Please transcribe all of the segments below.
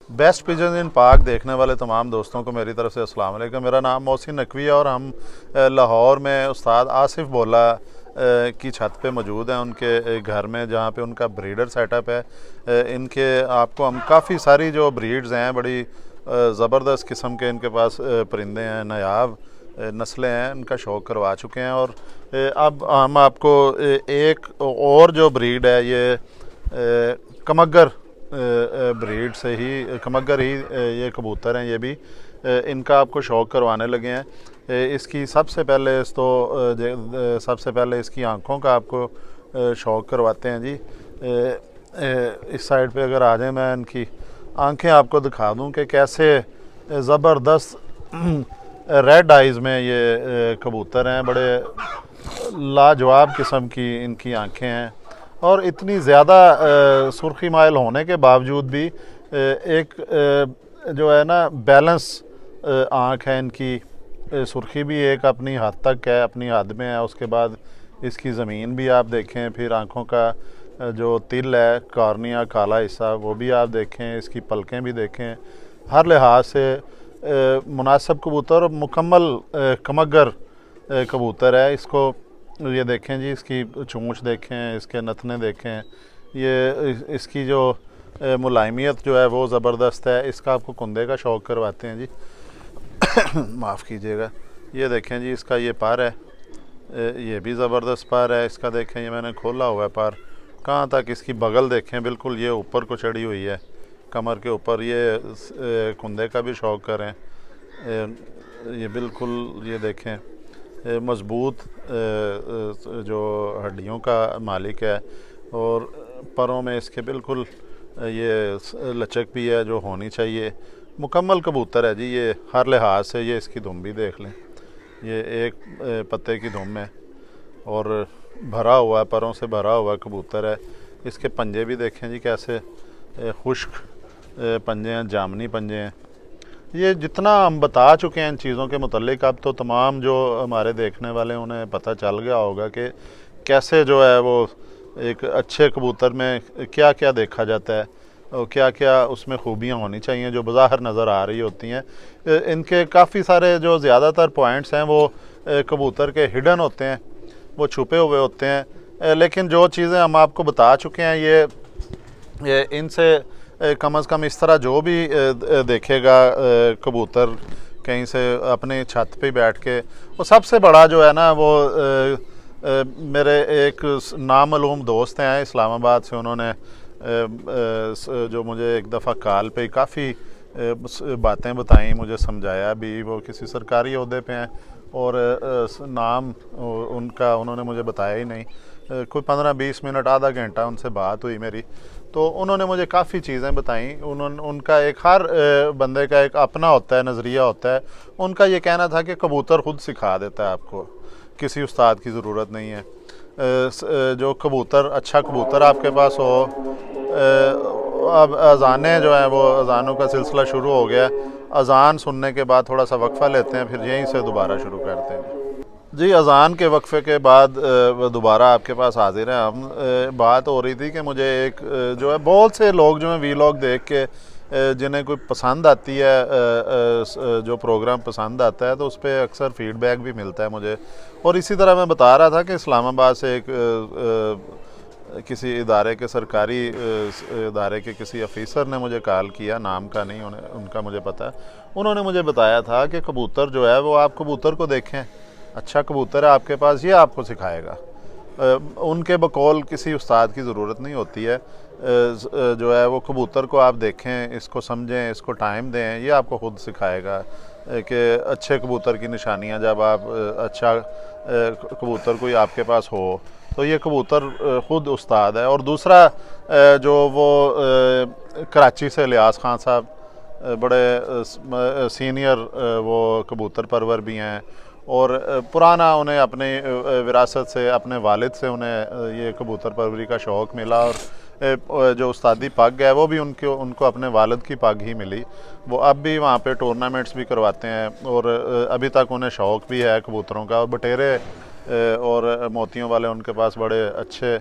Best pigeon इन पाक देखने वाले तमाम दोस्तों को मेरी तरफ से अस्सलाम वालेकुम। मेरा नाम मोहसिन नकवी है और हम लाहौर में उस्ताद आसिफ बोला की छत पे मौजूद हैं, उनके घर में, जहाँ पे उनका ब्रीडर सेटअप है। इनके आपको हम काफ़ी सारी जो ब्रीड्स हैं, बड़ी ज़बरदस्त किस्म के इनके पास परिंदे हैं, नायाब नस्लें हैं, इनका शौक़ करवा चुके हैं। और अब हम आपको एक और जो ब्रीड है, ये कमगर ब्रीड से ही, कमगर ही ये कबूतर हैं, ये भी इनका आपको शौक़ करवाने लगे हैं। इसकी सबसे पहले सबसे पहले इसकी आँखों का आपको शौक़ करवाते हैं जी। इस साइड पे अगर आ जाए, मैं इनकी आंखें आपको दिखा दूं कि कैसे ज़बरदस्त रेड आइज़ में ये कबूतर हैं। बड़े लाजवाब किस्म की इनकी आंखें हैं और इतनी ज़्यादा सुर्खी माइल होने के बावजूद भी एक जो है ना बैलेंस आँख है इनकी। सुर्खी भी एक अपनी हद तक है, अपनी हद में है। उसके बाद इसकी ज़मीन भी आप देखें, फिर आँखों का जो तिल है, कॉर्निया, काला हिस्सा, वो भी आप देखें, इसकी पलकें भी देखें। हर लिहाज से मुनासिब कबूतर और मुकम्मल कमगर कबूतर है। इसको ये देखें जी, इसकी चोंच देखें, इसके नथने देखें, ये इसकी जो मुलायमियत जो है वो ज़बरदस्त है। इसका आपको कुंदे का शौक़ करवाते हैं जी। माफ़ कीजिएगा। ये देखें जी, इसका ये पर है, ये भी ज़बरदस्त पर है। इसका देखें, ये मैंने खोला हुआ है पर, कहाँ तक इसकी बगल देखें, बिल्कुल ये ऊपर को चढ़ी हुई है कमर के ऊपर। ये कुंदे का भी शौक़ करें। ये बिल्कुल ये देखें, मज़बूत जो हड्डियों का मालिक है और परों में इसके बिल्कुल ये लचक भी है जो होनी चाहिए। मुकम्मल कबूतर है जी ये, हर लिहाज से। ये इसकी दुम भी देख लें, ये एक पत्ते की दुम है और भरा हुआ है, परों से भरा हुआ कबूतर है। इसके पंजे भी देखें जी, कैसे खुश्क पंजे हैं, जामनी पंजे हैं। ये जितना हम बता चुके हैं इन चीज़ों के मुतल्लिक, अब तो तमाम जो हमारे देखने वाले हैं उन्हें पता चल गया होगा कि कैसे जो है वो एक अच्छे कबूतर में क्या क्या देखा जाता है और क्या क्या उसमें खूबियाँ होनी चाहिए जो बज़ाहिर नज़र आ रही होती हैं। इनके काफ़ी सारे जो ज़्यादातर पॉइंट्स हैं वो कबूतर के हिडन होते हैं, वो छुपे हुए होते हैं। लेकिन जो चीज़ें हम आपको बता चुके हैं, ये इनसे कम अज़ कम इस तरह जो भी देखेगा कबूतर कहीं से अपने छत पे बैठ के, वो सबसे बड़ा जो है ना वो मेरे एक नामालूम दोस्त हैं इस्लामाबाद से, उन्होंने जो मुझे एक दफ़ा कॉल पे काफ़ी बातें बताई, मुझे समझाया भी। वो किसी सरकारी ओहदे पे हैं और नाम उनका उन्होंने मुझे बताया ही नहीं। कोई 15-20 मिनट, आधा घंटा उनसे बात हुई मेरी, तो उन्होंने मुझे काफ़ी चीज़ें बताई। उनका एक हर बंदे का एक अपना होता है, नज़रिया होता है। उनका ये कहना था कि कबूतर ख़ुद सिखा देता है आपको, किसी उस्ताद की ज़रूरत नहीं है। जो कबूतर, अच्छा कबूतर आपके पास हो। अब अज़ानें जो हैं वो, अज़ानों का सिलसिला शुरू हो गया। अज़ान सुनने के बाद थोड़ा सा वक्फ़ा लेते हैं, फिर यहीं से दोबारा शुरू करते हैं जी। अज़ान के वक्फ़े के बाद दोबारा आपके पास हाजिर हैं हम। बात हो रही थी कि मुझे एक जो है, बहुत से लोग जो हैं वीलॉग देख के जिन्हें कोई पसंद आती है, जो प्रोग्राम पसंद आता है, तो उस पर अक्सर फ़ीडबैक भी मिलता है मुझे। और इसी तरह मैं बता रहा था कि इस्लामाबाद से एक किसी इदारे के, सरकारी इदारे के किसी अफीसर ने मुझे कॉल किया, नाम का नहीं, उनका मुझे पता है। उन्होंने मुझे बताया था कि कबूतर जो है वो, आप कबूतर को देखें, अच्छा कबूतर है आपके पास, ये आपको सिखाएगा। उनके बकौल किसी उस्ताद की ज़रूरत नहीं होती है। जो है वो कबूतर को आप देखें, इसको समझें, इसको टाइम दें, ये आपको ख़ुद सिखाएगा कि अच्छे कबूतर की निशानियां, जब आप अच्छा कबूतर कोई आपके पास हो तो ये कबूतर ख़ुद उस्ताद है। और दूसरा जो वो कराची से लियास खान साहब, बड़े सीनियर वो कबूतर परवर भी हैं और पुराना उन्हें अपने विरासत से, अपने वालिद से उन्हें ये कबूतर परवरी का शौक़ मिला। और जो उस्तादी पग है वो भी उनको अपने वालिद की पग ही मिली। वो अब भी वहाँ पे टूर्नामेंट्स भी करवाते हैं और अभी तक उन्हें शौक़ भी है कबूतरों का। और बटेरे और मोतियों वाले उनके पास बड़े अच्छे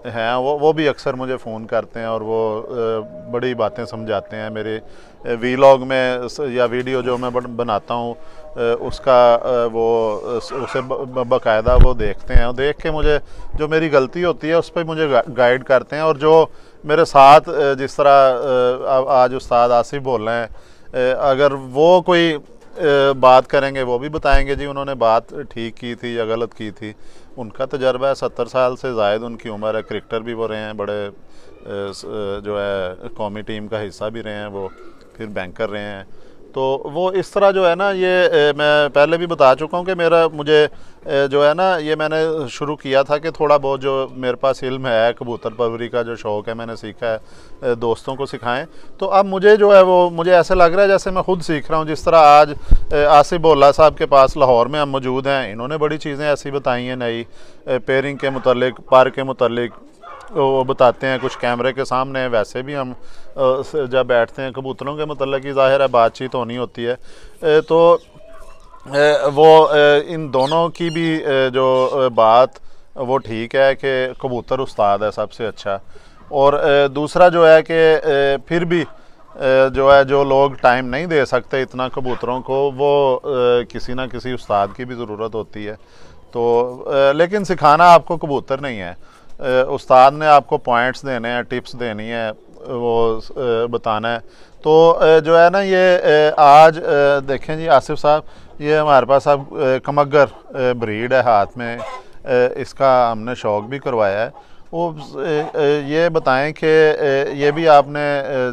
हैं वो भी अक्सर मुझे फ़ोन करते हैं और वो बड़ी बातें समझाते हैं। मेरे वीलॉग में या वीडियो जो मैं बनाता हूँ उसका वो उसे बाकायदा वो देखते हैं और देख के मुझे जो मेरी गलती होती है उस पर मुझे गाइड करते हैं। और जो मेरे साथ जिस तरह आज उस्ताद आसिफ बोल रहे हैं, अगर वो कोई बात करेंगे वो भी बताएंगे जी उन्होंने बात ठीक की थी या गलत की थी। उनका तजर्बा है, 70 साल से ज़ायद उनकी उम्र है, क्रिकेटर भी वो रहे हैं, बड़े जो है कौमी टीम का हिस्सा भी रहे हैं वो, फिर बैंकर रहे हैं। तो वो इस तरह जो है ना, ये मैं पहले भी बता चुका हूँ कि मुझे जो है ना, ये मैंने शुरू किया था कि थोड़ा बहुत जो मेरे पास इल्म है, कबूतर परवरी का जो शौक़ है मैंने सीखा है, दोस्तों को सिखाएं। तो अब मुझे जो है वो मुझे ऐसे लग रहा है जैसे मैं खुद सीख रहा हूँ। जिस तरह आज आसिफ बोला साहब के पास लाहौर में हम मौजूद हैं, इन्होंने बड़ी चीज़ें ऐसी बताई हैं नई, पेयरिंग के मुतल्लिक, पर के मुतल्लिक वो बताते हैं कुछ कैमरे के सामने। वैसे भी हम जब बैठते हैं कबूतरों के मतलब की ज़ाहिर है बातचीत होनी होती है। तो वो इन दोनों की भी जो बात वो ठीक है कि कबूतर उस्ताद है सबसे अच्छा। और दूसरा जो है कि फिर भी जो है जो लोग टाइम नहीं दे सकते इतना कबूतरों को, वो किसी ना किसी उस्ताद की भी ज़रूरत होती है। तो लेकिन सिखाना आपको कबूतर नहीं है, उस्ताद ने आपको पॉइंट्स देने हैं, टिप्स देनी है, वो बताना है। तो जो है ना, ये आज देखें जी आसिफ साहब, ये हमारे पास अब कमगर ब्रीड है हाथ में, इसका हमने शौक़ भी करवाया है। वो ये बताएं कि ये भी आपने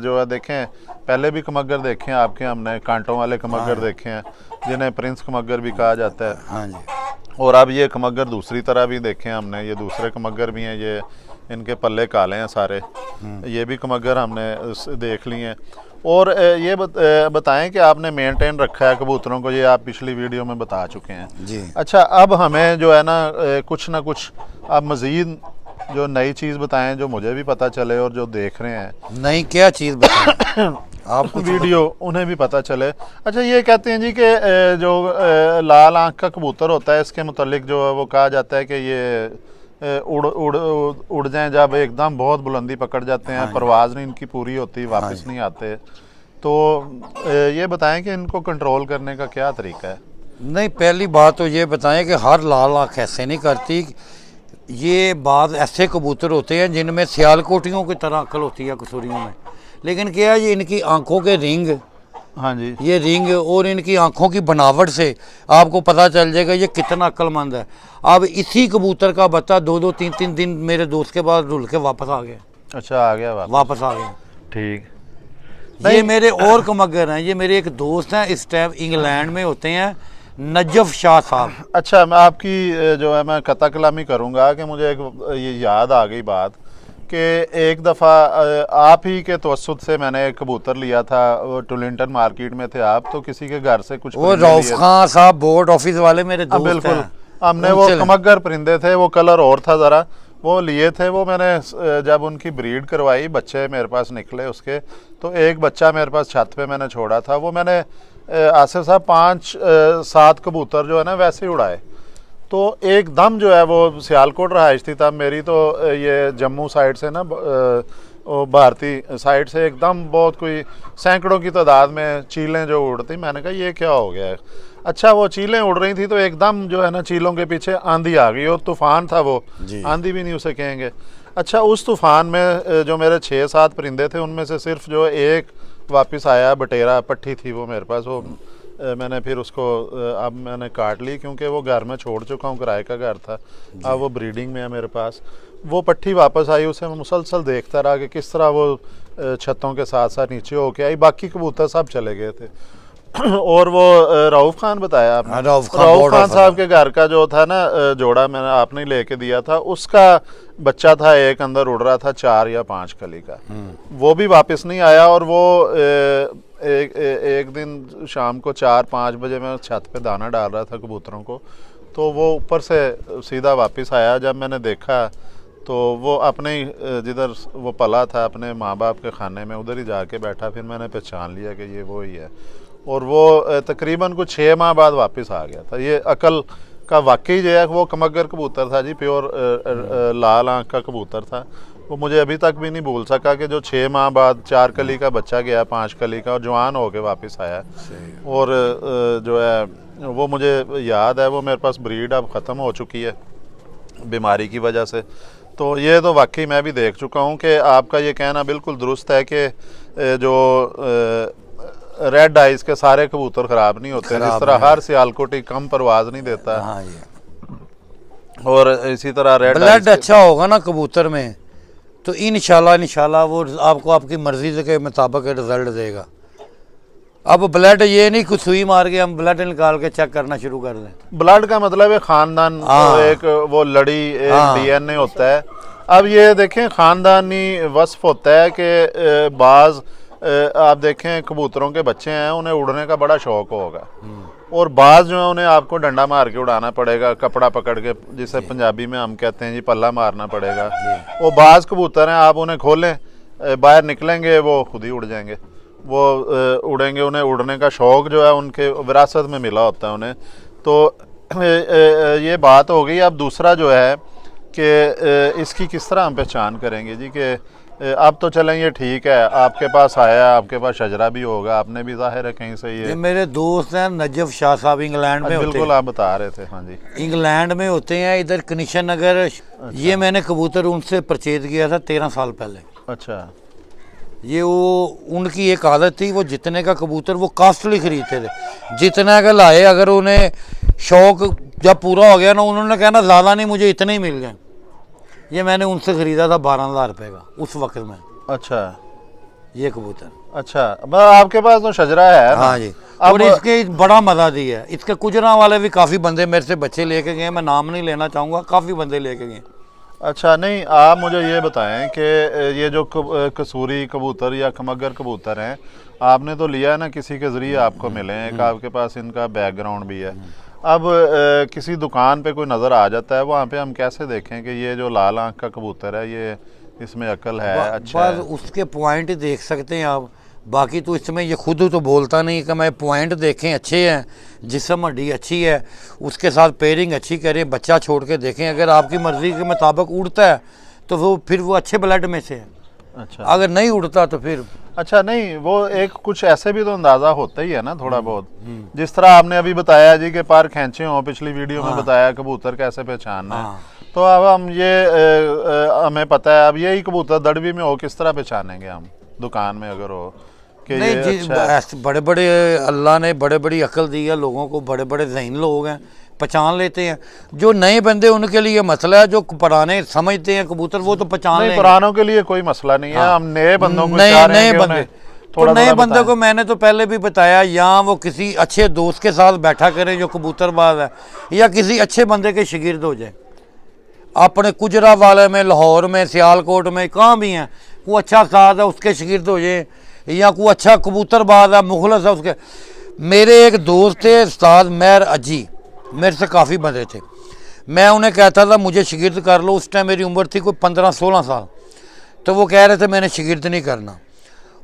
जो है देखें, पहले भी कमगर देखे हैं आपके, हमने कांटों वाले कमगर देखे हैं जिन्हें प्रिंस कमगर भी कहा जाता है। हाँ जी। और अब ये कमगर दूसरी तरह भी देखे हैं हमने, ये दूसरे कमगर भी हैं, ये इनके पल्ले काले हैं सारे, ये भी कमगर हमने देख लिए हैं। और ये बताएं कि आपने मेंटेन रखा है कबूतरों को, ये आप पिछली वीडियो में बता चुके हैं जी। अच्छा, अब हमें जो है ना कुछ आप मज़ीद जो नई चीज़ बताएं जो मुझे भी पता चले और जो देख रहे हैं। नई क्या चीज़ बताएं आप वीडियो उन्हें भी पता चले। अच्छा, ये कहते हैं जी कि जो लाल आँख का कबूतर होता है, इसके मुतालिक जो है वो कहा जाता है कि ये उड़ जाएं जब एकदम बहुत बुलंदी पकड़ जाते हैं, परवाज़ नहीं इनकी पूरी होती, वापस नहीं आते। तो ये बताएं कि इनको कंट्रोल करने का क्या तरीका है। नहीं, पहली बात तो ये बताएं कि हर लाल आँख ऐसे नहीं करती। ये बाद ऐसे कबूतर होते हैं जिनमें सियालकोटियों की तरह अक्ल होती है कसूरियों में, लेकिन क्या है, ये इनकी आंखों के रिंग, हाँ जी, ये रिंग और इनकी आंखों की बनावट से आपको पता चल जाएगा ये कितना अक्लमंद है। अब इसी कबूतर का बच्चा 2-2, 3-3 दिन मेरे दोस्त के पास रुल के वापस आ गया। अच्छा, आ गया वापस आ गया। ठीक। ये मेरे और कमगर हैं, ये मेरे एक दोस्त हैं, इस टाइम इंग्लैंड में होते हैं, नजफ शाह साहब। अच्छा, मैं आपकी जो है मैं कता कलामी करूँगा कि मुझे एक ये याद आ गई बात कि एक दफ़ा आप ही के तवस्सुत से मैंने एक कबूतर लिया था, वो टुलिंटन मार्केट में थे आप, तो किसी के घर से कुछ वो रऊफ खान साहब बोर्ड ऑफिस वाले मेरे दोस्त हैं। बिल्कुल, हमने वो कमगर परिंदे थे, वो कलर और था ज़रा, वो लिए थे। वो मैंने जब उनकी ब्रीड करवाई, बच्चे मेरे पास निकले उसके, तो एक बच्चा मेरे पास छत पे मैंने छोड़ा था। वो मैंने आसिफ साहब 5-7 कबूतर जो है ना वैसे ही उड़ाए। तो एकदम जो है वो सियालकोट रहाइश थी तब मेरी, तो ये जम्मू साइड से ना भारतीय साइड से एकदम बहुत कोई सैकड़ों की तादाद में चीलें जो उड़ती, मैंने कहा ये क्या हो गया है। अच्छा, वो चीलें उड़ रही थी तो एकदम जो है ना चीलों के पीछे आंधी आ गई, और तूफ़ान था वो, आंधी भी नहीं उसे कहेंगे। अच्छा, उस तूफ़ान में जो मेरे 6-7 परिंदे थे उनमें से सिर्फ जो एक वापस आया, बटेरा पट्टी थी वो मेरे पास, वो मैंने फिर उसको अब मैंने काट ली क्योंकि वो घर में छोड़ चुका हूँ, किराए का घर था, अब वो ब्रीडिंग में है मेरे पास। वो पट्टी वापस आई, उसे मैं मुसलसल देखता रहा कि किस तरह वो छतों के साथ साथ नीचे होके आई। बाकी कबूतर सब चले गए थे। और वो रऊफ खान बताया आपने, रऊफ खान साहब के घर का जो था ना जोड़ा मैंने आपने लेके दिया था, उसका बच्चा था एक अंदर उड़ रहा था 4 या 5 कली का, वो भी वापस नहीं आया। और वो एक दिन शाम को 4-5 बजे मैं छत पे दाना डाल रहा था कबूतरों को, तो वो ऊपर से सीधा वापस आया। जब मैंने देखा तो वो अपने जिधर वो पला था अपने माँ बाप के खाने में, उधर ही जाके बैठा। फिर मैंने पहचान लिया कि ये वो ही है, और वो तकरीबन कुछ 6 माह बाद वापस आ गया था। ये अकल का वाकई जो है वो कमगर कबूतर था जी, प्योर लाल आंख का कबूतर था। वो मुझे अभी तक भी नहीं भूल सका कि जो 6 माह बाद 4 कली का बच्चा गया, 5 कली का, और जवान होके वापस आया। और जो है वो मुझे याद है, वो मेरे पास ब्रीड अब ख़त्म हो चुकी है बीमारी की वजह से। तो ये तो वाकई मैं भी देख चुका हूँ कि आपका ये कहना बिल्कुल दुरुस्त है कि जो रेड आइज के सारे कबूतर ख़राब नहीं होते, जिस तरह हर सियालकोटी कम परवाज़ नहीं देता। हाँ जी। और इसी तरह रेड ब्लड अच्छा होगा ना कबूतर में तो इंशाल्लाह वो आपको आपकी मर्जी के मुताबिक रिजल्ट देगा। अब ब्लड ये नहीं कुछ सुई मार के हम ब्लड निकाल के चेक करना शुरू कर दें। ब्लड का मतलब है खानदान, एक वो लड़ी एक डीएनए होता है। अब ये देखें खानदानी वस्फ होता है कि बाज आप देखें कबूतरों के बच्चे हैं, उन्हें उड़ने का बड़ा शौक होगा, और बाज जो है उन्हें आपको डंडा मार के उड़ाना पड़ेगा, कपड़ा पकड़ के, जिसे पंजाबी में हम कहते हैं जी पल्ला मारना पड़ेगा। वो बाज कबूतर हैं, आप उन्हें खोलें बाहर निकलेंगे वो खुद ही उड़ जाएंगे, वो उड़ेंगे। उन्हें उड़ने का शौक़ जो है उनके विरासत में मिला होता है उन्हें। तो ये बात हो गई। अब दूसरा जो है कि इसकी किस तरह हम पहचान करेंगे जी, कि अब तो चलें ये ठीक है, आपके पास आया, आपके पास शजरा भी होगा, आपने भी जाहिर है कहीं से ये मेरे दोस्त हैं नजफ शाह साहब इंग्लैंड में बिल्कुल होते आप बता रहे थे। हाँ जी, इंग्लैंड में होते हैं, इधर कनीशन नगर। ये मैंने कबूतर उनसे परचेज किया था 13 साल पहले। अच्छा। ये वो उनकी एक आदत थी, वो जितने का कबूतर वो कास्टली खरीदते थे, जितना का लाए। अगर उन्हें शौक जब पूरा हो गया ना, उन्होंने कहना ज़्यादा नहीं, मुझे इतने ही मिल गए। ये मैंने उनसे ख़रीदा था 12,000 रुपये का उस वक्त में। अच्छा, ये कबूतर। अच्छा, आपके पास तो शजरा है ना? हाँ जी। और इसके बड़ा मज़ा दिया है। इसके कुजरा वाले भी काफ़ी बंदे मेरे से बच्चे लेके गए, मैं नाम नहीं लेना चाहूँगा, काफ़ी बंदे लेके गए। अच्छा, नहीं आप मुझे ये बताएं कि ये जो कसूरी कबूतर या खमगर कबूतर हैं, आपने तो लिया है ना, किसी के ज़रिए आपको मिले हैं, एक आपके पास इनका बैकग्राउंड भी है। अब किसी दुकान पे कोई नज़र आ जाता है, वहाँ पे हम कैसे देखें कि ये जो लाल आँख का कबूतर है ये इसमें अकल है, अच्छा है? उसके पॉइंट देख सकते हैं आप, बाकी तो इसमें ये खुद तो बोलता नहीं कि मैं पॉइंट देखें अच्छे हैं, जिस्म हड्डी अच्छी है, उसके साथ पेयरिंग अच्छी करें, बच्चा छोड़ के देखें। अगर आपकी मर्ज़ी के मुताबिक उड़ता है तो वो फिर वो अच्छे ब्लड में से है। अच्छा, अगर नहीं उड़ता तो फिर अच्छा, नहीं वो एक कुछ ऐसे भी तो अंदाज़ा होता ही है ना थोड़ा बहुत, जिस तरह आपने अभी बताया जी कि पर खींचे हों, पिछली वीडियो में बताया कबूतर कैसे पहचानना है। तो अब हम ये हमें पता है, अब यही कबूतर दड़बी में हो किस तरह पहचानेंगे हम दुकान में अगर हो कि नहीं ये जी, अच्छा बड़े बड़े अल्लाह ने बड़े बड़ी अकल दी है लोगों को, बड़े बड़े ज़हीन लोग हैं, पहचान लेते हैं। जो नए बंदे उनके लिए मसला है, जो पुराने समझते हैं कबूतर वो तो पहचान लेंगे। पुरानों के लिए कोई मसला नहीं है, हम नए बंदों को नए बंदे तो नए बंदे को मैंने तो पहले भी बताया, या वो किसी अच्छे दोस्त के साथ बैठा करें जो कबूतरबाज है, या किसी अच्छे बंदे के शागिर्द हो जाए। अपने गुजरा वाले में, लाहौर में, सियालकोट में, कहाँ भी हैं, कोई अच्छा साथ है उसके शागिर्द हो जाए, या कोई अच्छा कबूतरबाज है, मुखलस है उसके। मेरे एक दोस्त थे उस्ताद महर अजी, मेरे से काफ़ी बंदे थे, मैं उन्हें कहता था मुझे शागिर्द कर लो। उस टाइम मेरी उम्र थी कोई 15-16 साल, तो वो कह रहे थे मैंने शागिर्द नहीं करना।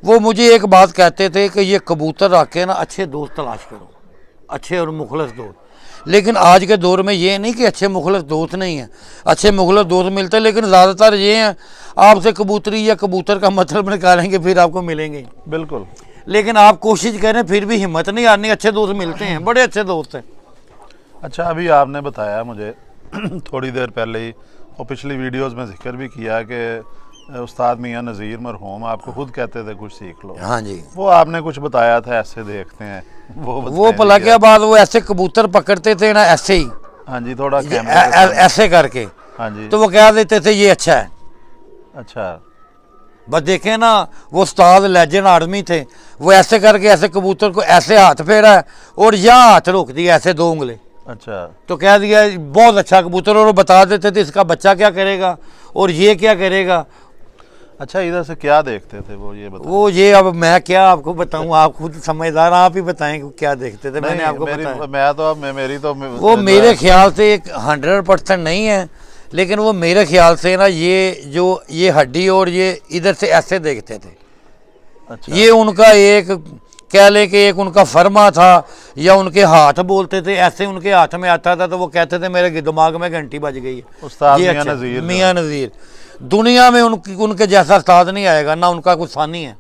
वो मुझे एक बात कहते थे कि ये कबूतर रख के ना अच्छे दोस्त तलाश करो, अच्छे और मुखलस दोस्त। लेकिन आज के दौर में ये नहीं कि अच्छे मुखलस दोस्त नहीं हैं, अच्छे मुखलस दोस्त मिलते हैं, लेकिन ज़्यादातर ये हैं आपसे कबूतरी या कबूतर का मतलब निकालेंगे फिर आपको मिलेंगे। बिल्कुल, लेकिन आप कोशिश करें फिर भी हिम्मत नहीं हारनी, अच्छे दोस्त मिलते हैं, बड़े अच्छे दोस्त हैं। अच्छा, अभी आपने बताया मुझे थोड़ी देर पहले ही, और पिछली वीडियोस में जिक्र भी किया कि उस्ताद मियाँ नज़ीर मरहूम आपको खुद कहते थे कुछ सीख लो। हाँ जी, वो आपने कुछ बताया था, ऐसे देखते हैं वो भला क्या बात, वो ऐसे कबूतर पकड़ते थे ना, ऐसे ही। हाँ जी, थोड़ा ऐसे करके। हाँ जी, तो वो कह देते थे ये अच्छा है। अच्छा, बस देखें ना, वो उस्ताद लेजेंड आदमी थे, वो ऐसे करके ऐसे कबूतर को ऐसे हाथ फेरा है और यहाँ हाथ रोक दिया ऐसे 2 उंगली, अच्छा, तो कह दिया बहुत अच्छा कबूतर, और वो बता देते थे इसका बच्चा क्या करेगा और ये क्या करेगा। अच्छा, इधर से क्या देखते थे वो, ये बताओ। वो ये अब मैं क्या आपको बताऊं, आप खुद समझदार, आप ही बताएं कि क्या देखते थे। मैंने आपको बताया, मैं तो अब मेरी तो वो मेरे ख्याल से एक 100% नहीं है, लेकिन वो मेरे ख्याल से ना ये जो ये हड्डी और ये इधर से ऐसे देखते थे। अच्छा, ये उनका एक कह ले कि एक उनका फरमा था या उनके हाथ बोलते थे, ऐसे उनके हाथ में आता था तो वो कहते थे मेरे दिमाग में घंटी बज गई है। उस्ताद ये मियां अच्छा, नज़ीर मियां नज़ीर दुनिया में उनके जैसा उस्ताद नहीं आएगा, ना उनका कुछ सानी है।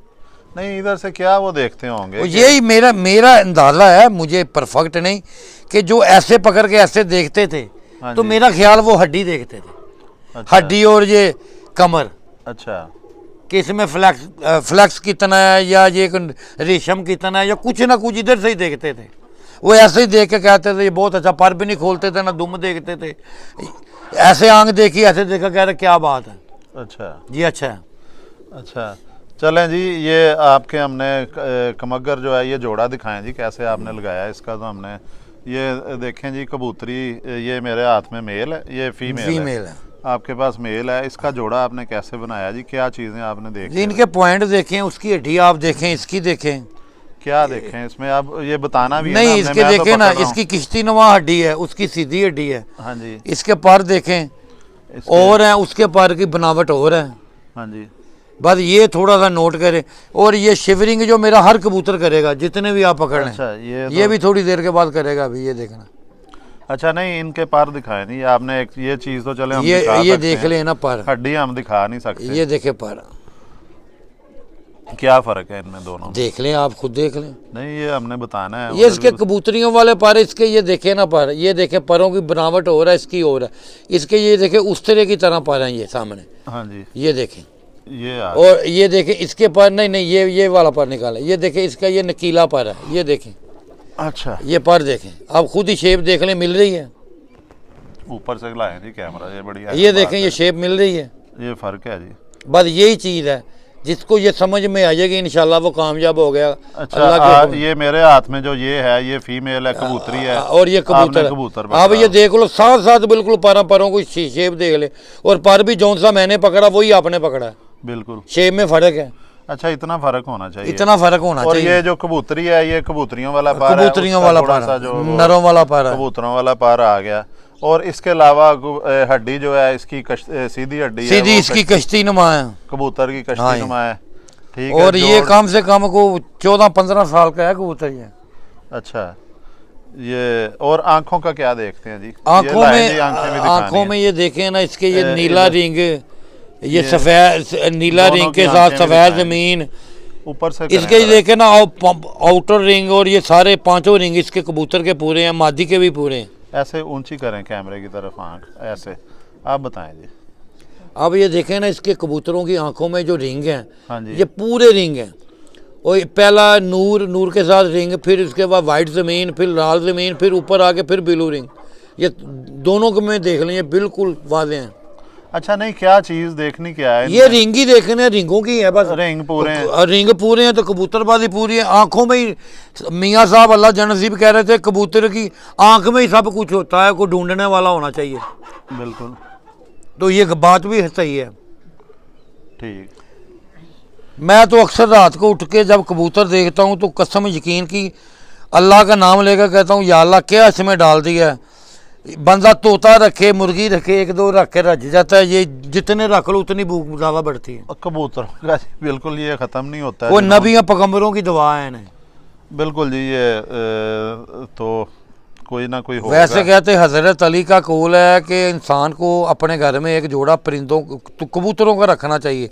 नहीं, इधर से क्या वो देखते होंगे कि यही मेरा अंदाज़ा है, मुझे परफेक्ट नहीं, कि जो ऐसे पकड़ के ऐसे देखते थे हाँ तो जी। मेरा ख्याल वो हड्डी देखते थे, अच्छा, हड्डी और ये कमर अच्छा, कि इसमें फ्लैक्स कितना है या ये रेशम कितना है या कुछ ना कुछ इधर से ही देखते थे। वो ऐसे ही देख के कहते थे ये बहुत अच्छा, पर भी नहीं खोलते थे ना दुम देखते थे, ऐसे आंख देखी ऐसे देखा, कह रहे क्या बात है अच्छा, जी, अच्छा है। अच्छा। चलें जी, ये आपके हमने कमगर जो है ये जोड़ा दिखाएं जी, कैसे आपने लगाया इसका। तो हमने ये देखें जी, कबूतरी ये मेरे हाथ में मेल है, ये फीमेल है। आपके पास मेल है। इसका जोड़ा आपने कैसे बनाया जी, क्या चीज़ें आपने जी देखी, इनके पॉइंट देखें, उसकी हड्डी आप देखें, इसकी देखें, क्या देखें इसमें? अब ये बताना भी है ना नहीं हमने, इसके मैं तो देखें ना, पकड़ रहा हूँ। इसकी किश्ती नुमा हड्डी है, उसकी सीधी हड्डी है, हाँ जी, इसके पर देखें और हैं, उसके पर की बनावट और है। हाँ जी, बस ये थोड़ा सा नोट करें। और ये शिवरिंग जो मेरा हर कबूतर करेगा जितने भी आप पकड़ लें, अच्छा, ये भी थोड़ी देर के बाद करेगा अभी, ये देखना। अच्छा, नहीं इनके पर दिखाए नहीं आपने, एक ये चीज़ तो चले हम दिखा ये सकते देख हैं, लें ना पर, हड्डी हम दिखा नहीं सकते। ये देखे पर, क्या फ़र्क है इनमें दोनों में? देख लें, आप खुद देख लें। नहीं, ये हमने बताना है। ये इसके कबूतरियों वाले पर, इसके ये देखे ना पर, ये देखे परों की बनावट हो रहा है, इसकी हो रहा है, इसके ये देखे उस तरह की तरह पर हैं ये सामने, हाँ जी, ये देखें। ये और ये देखें इसके पर, नहीं ये वाला पर निकाला, ये देखें इसका ये नकीला पर है, ये देखें, अच्छा, ये पर देखें, आप खुद ही शेप देख लें, मिल रही है, ऊपर से लाए जी कैमरा, ये बढ़िया। ये देखें ये शेप मिल रही है। ये फ़र्क है जी। बस यही चीज़ है, जिसको ये समझ में आ जाएगी इंशाल्लाह वो कामयाब हो गया। अच्छा, ये मेरे हाथ में जो ये है, ये फीमेल है, कबूतरी है, और ये कबूतर आपने कबूतर आप ये देख लो, साथ साथ बिल्कुल परों को शेप देख ले, और पर भी जौन सा मैंने पकड़ा वही आपने पकड़ा है, बिल्कुल शेप में फ़र्क है। अच्छा, इतना फ़र्क होना चाहिए, इतना फ़र्क होना और चाहिए। ये जो कबूतरी है, ये कबूतरियों वाला पार है, कबूतरियों उसका वाला थोड़ा पार, सा जो नरों वाला पार है, कबूतरों वाला पार आ गया। और इसके अलावा हड्डी जो है इसकी सीधी हड्डी है, सीधी वो इसकी कश्ती नुमा है, कबूतर की कश्ती नुमा है, ठीक है। और ये कम से कम को 14-15 साल का है कबूतर ये। अच्छा, ये और आंखों का क्या देखते हैं जी? आंखों ये में, जी, आंखें भी दिखानी आंखों है। में ये देखें ना, इसके ये नीला इधर। रिंग, ये सफ़ेद नीला दोनों रिंग की के साथ आंखें भी सफ़ेद दिखाएं। ज़मीन, ऊपर से इसके करें ये देखे ना आउटर रिंग, और ये सारे 5 रिंग इसके कबूतर के पूरे हैं, मादी के भी पूरे हैं। ऐसे ऊंची करें कैमरे की तरफ आंख, ऐसे आप बताएं जी। अब ये देखें ना, इसके कबूतरों की आंखों में जो रिंग हैं, हाँ जी, ये पूरे रिंग हैं, और पहला नूर के साथ रिंग, फिर उसके बाद वाइट ज़मीन, फिर लाल ज़मीन, फिर ऊपर आके फिर ब्लू रिंग, ये दोनों को में देख लें, ये बिल्कुल वादे हैं। अच्छा, नहीं क्या चीज़ देखनी क्या है? ये रिंग ही देखने, रिंगों की है बस, रिंग पूरे हैं। रिंग पूरे हैं तो कबूतरबाजी पूरी है। आंखों में ही मियाँ साहब अल्लाह जनसीब कह रहे थे, कबूतर की आंख में ही सब कुछ होता है, कोई ढूंढने वाला होना चाहिए। बिल्कुल तो ये बात भी सही है। ठीक। मैं तो अक्सर रात को उठ के जब कबूतर देखता हूँ तो कसम यकीन की अल्लाह का नाम लेकर कहता हूँ, या अल्लाह क्या इसमें डाल दिया है। बंदा तोता रखे, मुर्गी रखे, 1-2 रख के रज जाता है, ये जितने रख लो उतनी भूख ज़्यादा बढ़ती है। कबूतर का बिल्कुल ये ख़त्म नहीं होता है। वो नबियों पैगंबरों की दुआ है इन्हें। बिल्कुल जी, ये तो कोई ना कोई होगा। वैसे कहते हज़रत अली का कौल है कि इंसान को अपने घर में एक जोड़ा परिंदों कबूतरों का रखना चाहिए,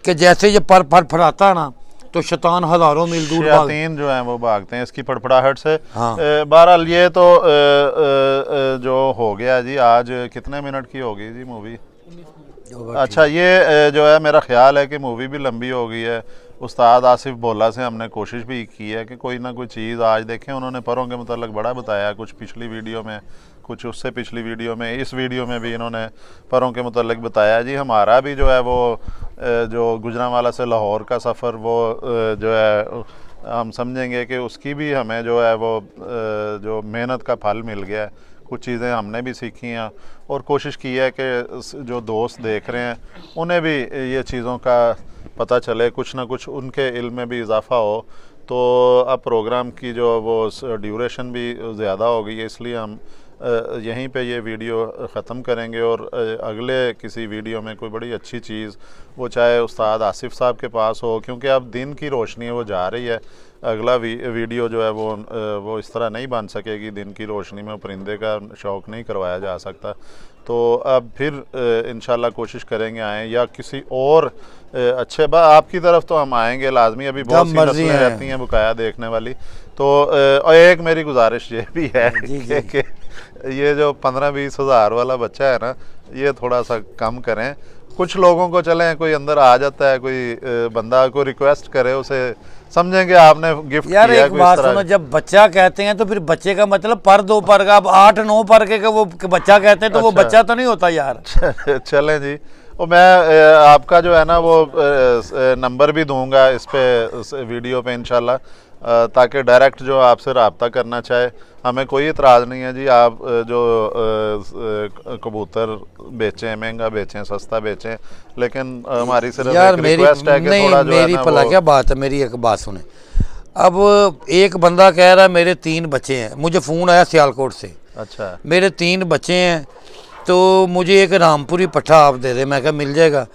कि जैसे ये पर फड़फड़ाता है ना तो शैतान हज़ारों मील दूर शैतान जो हैं वो भागते हैं इसकी फड़फड़ाहट से। हाँ। बहरहाल ये तो जो हो गया जी, आज कितने मिनट की होगी जी मूवी? अच्छा, ये जो है मेरा ख्याल है कि मूवी भी लंबी हो गई है। उस्ताद आसिफ बोला से हमने कोशिश भी की है कि कोई ना कोई चीज़ आज देखें। उन्होंने परों के मतलब बड़ा बताया, कुछ पिछली वीडियो में, कुछ उससे पिछली वीडियो में, इस वीडियो में भी इन्होंने परों के मतलब बताया जी। हमारा भी जो है वो जो गुजरांवाला से लाहौर का सफ़र, वो जो है हम समझेंगे कि उसकी भी हमें जो है वो जो मेहनत का फल मिल गया है। कुछ चीज़ें हमने भी सीखी हैं और कोशिश की है कि जो दोस्त देख रहे हैं उन्हें भी ये चीज़ों का पता चले, कुछ ना कुछ उनके इल्म में भी इजाफ़ा हो। तो अब प्रोग्राम की जो वो ड्यूरेशन भी ज़्यादा हो गई है, इसलिए हम यहीं पे ये वीडियो ख़त्म करेंगे और अगले किसी वीडियो में कोई बड़ी अच्छी चीज़, वो चाहे उस्ताद आसिफ साहब के पास हो, क्योंकि अब दिन की रोशनी है वो जा रही है। अगला वीडियो जो है वो इस तरह नहीं बन सकेगी, दिन की रोशनी में परिंदे का शौक़ नहीं करवाया जा सकता। तो अब फिर इंशाल्लाह कोशिश करेंगे आएँ, या किसी और अच्छे आपकी तरफ तो हम आएंगे लाजमी, अभी बहुत सी नस्लें रहती हैं बकाया देखने वाली। तो और एक मेरी गुजारिश ये भी है कि ये जो 15-20 हज़ार वाला बच्चा है ना, ये थोड़ा सा कम करें। कुछ लोगों को चलें, कोई अंदर आ जाता है, कोई बंदा को रिक्वेस्ट करे, उसे समझेंगे आपने गिफ्ट यार किया। एक बात सुनो, जब बच्चा कहते हैं तो फिर बच्चे का मतलब पर 2 पर का, अब 8-9 पर के वो बच्चा कहते हैं तो वो बच्चा तो नहीं होता यार। चलें जी, और मैं आपका जो है ना वो नंबर भी दूंगा इस पे वीडियो पे इंशाल्लाह, ताकि डायरेक्ट जो आपसे रब्ता करना चाहे, हमें कोई इतराज़ नहीं है जी। आप जो कबूतर बेचें, महंगा बेचें, सस्ता बेचें, लेकिन हमारी सिर्फ एक रिक्वेस्ट है कि थोड़ा जो है ना भला क्या बात है, मेरी एक बात सुने। अब एक बंदा कह रहा है मेरे 3 बच्चे हैं, मुझे फ़ोन आया सियालकोट से, अच्छा मेरे 3 बच्चे हैं तो मुझे एक रामपुरी पट्ठा आप दे दे। मैं कहा मिल जाएगा।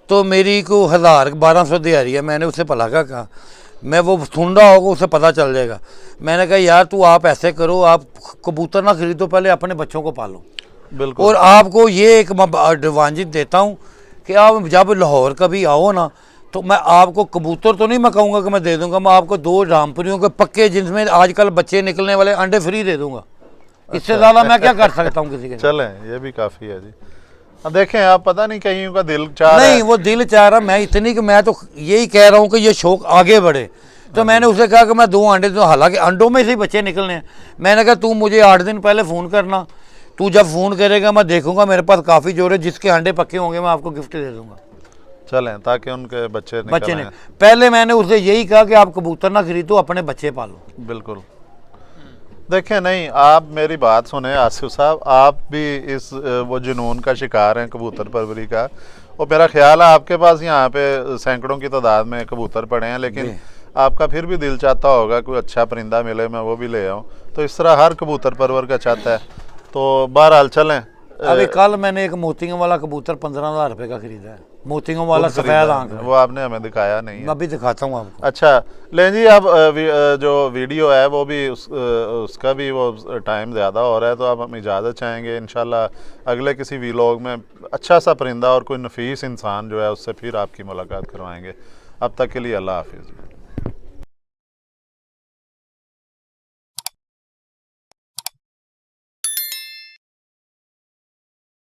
तो मेरी को 1000-1200 दिहाड़ी है। मैंने उससे भला क्या कहा, मैं वो सुन रहा होगा, उसे पता चल जाएगा। मैंने कहा यार तू आप ऐसे करो, आप कबूतर ना खरीदो, पहले अपने बच्चों को पालो। बिल्कुल। और आपको ये एक एडवांटेज देता हूँ कि आप जब लाहौर कभी आओ ना, तो मैं आपको कबूतर तो नहीं मैं कहूँगा कि मैं दे दूँगा, मैं आपको 2 रामपुरियों के पक्के, जिनमें आजकल बच्चे निकलने वाले, अंडे फ्री दे दूँगा। इससे ज़्यादा मैं क्या कर सकता हूँ किसी के। चलें, ये भी काफ़ी है जी। अब देखें, आप पता नहीं कहीं का दिल चाह नहीं, वो दिल चाह रहा, मैं इतनी कि मैं तो यही कह रहा हूँ कि ये शौक आगे बढ़े। तो मैंने उसे कहा कि मैं 2 अंडे, तो हालांकि अंडों में से ही बच्चे निकलने हैं। मैंने कहा तू मुझे 8 दिन पहले फ़ोन करना, तू जब फ़ोन करेगा मैं देखूंगा, मेरे पास काफ़ी जोर है, जिसके अंडे पक्के होंगे मैं आपको गिफ्ट दे दूंगा। चलें, ताकि उनके बच्चे ने पहले मैंने उसे यही कहा कि आप कबूतर ना खरीदो, अपने बच्चे पालो। बिल्कुल। देखें, नहीं, आप मेरी बात सुने आसिफ साहब, आप भी इस वो जुनून का शिकार हैं कबूतर परवरी का, और मेरा ख्याल है आपके पास यहाँ पे सैकड़ों की तादाद में कबूतर पड़े हैं, लेकिन आपका फिर भी दिल चाहता होगा कोई अच्छा परिंदा मिले, मैं वो भी ले आऊँ। तो इस तरह हर कबूतर परवर का चाहता है। तो बहरहाल चलें। अभी कल मैंने एक मोतियों वाला कबूतर 15,000 रुपये का खरीदा है, मोतियों वाला सफ़ेद आंख। वो आपने हमें दिखाया नहीं है। मैं अभी दिखाता हूँ आपको। अच्छा लें जी, अब जो वीडियो है वो भी उसका भी वो टाइम ज़्यादा हो रहा है, तो अब हम इजाज़त चाहेंगे। इंशाल्लाह अगले किसी व्लॉग में अच्छा सा परिंदा और कोई नफीस इंसान जो है उससे फिर आपकी मुलाकात करवाएंगे। अब तक के लिए अल्लाह हाफिज़।